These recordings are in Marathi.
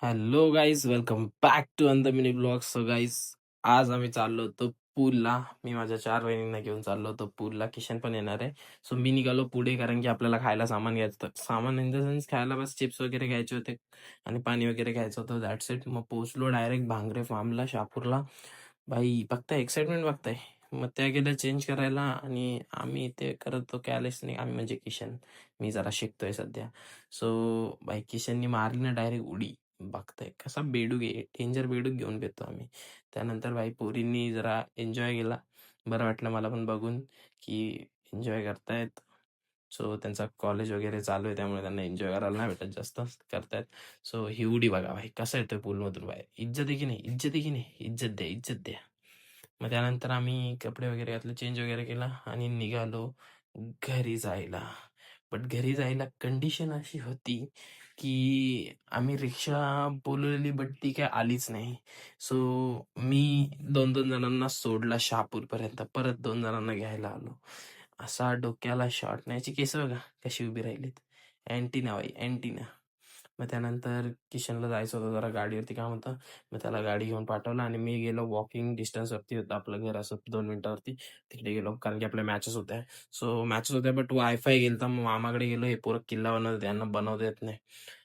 Hello guys, welcome back to another mini blog. So guys, आज आम्ही चाललो होतो पूलला. मी माझ्या 4 बहिणींना घेऊन चाललो होतो पूलला. किशन पण येणार आहे. सो मी निघालो पुढे, कारण की आपल्याला खायला सामान घ्यायचं होतं. सामान इन द सेन्स खायला बस चिप्स वगैरे घ्यायचे होते आणि पाणी वगैरे घ्यायचं होतं. That's it. मग पोहोचलो डायरेक्ट भांगरे फार्मला, शहापूरला. भाई बघताय, एक्साइटमेंट बघताय. मग त्या गेल्या चेंज करायला आणि आम्ही इथे करत होतो कॅलेस नाही. आम्ही म्हणजे किशन, मी जरा शिकतोय सध्या. सो भाई किशननी मारली ना डायरेक्ट उडी. बघताय कसा बेडूक आहे, डेंजर बेडूक घेऊन घेतो आम्ही. त्यानंतर भाई पोरींनी जरा एन्जॉय केला. बरं वाटलं मला पण बघून की एन्जॉय करतायत. सो त्यांचा कॉलेज वगैरे चालू आहे, त्यामुळे त्यांना एन्जॉय करायला नाही भेटत, जास्त करतायत. सो ही उडी बघा भाई, कसं येतोय पूलमधून बाहेर. इज्जत आहे की नाही, इज्जत आहे की नाही, इज्जत द्या, इज्जत द्या. मग त्यानंतर आम्ही कपडे वगैरे घातले, चेंज वगैरे केला आणि निघालो घरी जायला. बट घरी जायला कंडिशन अशी होती की आम्ही रिक्षा बोलवलेली, बट ती काय आलीच नाही. सो मी 2-2 जणांना सोडला शहापूरपर्यंत, परत 2 जणांना घ्यायला आलो. असा डोक्याला शॉट नाही. याची केस बघा कशी उभी राहिलीत. अँटिना बाई, अँटिना. मग त्यानंतर किशनला जायचं होतं, जरा गाडीवरती काम होतं. मग त्याला गाडी घेऊन पाठवलं आणि मी गेलो. वॉकिंग डिस्टन्सवरती होतं आपलं घर, असं 2 मिनिटावरती. तिकडे गेलो, कारण की आपल्या मॅचेस होत्या. सो मॅचेस होत्या, बट वायफाय गेलता. मग मामाकडे गेलो. हे पोरं किल्ला बनवतात, त्यांना बनवता येत नाही.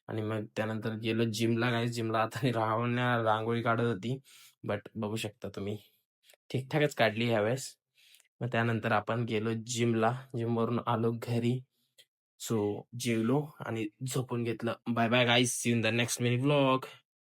आणि मग त्यानंतर गेलो जिमला. काय जिमला आता रावण्या रांगोळी काढत होती, बट बघू शकता तुम्ही ठीकठाकच काढली ह्यावेळेस. मग त्यानंतर आपण गेलो जिमला. जिमवरून आलो घरी. सो जेवलो आणि झोपून घेतलं. Bye bye guys, see you in the next mini vlog.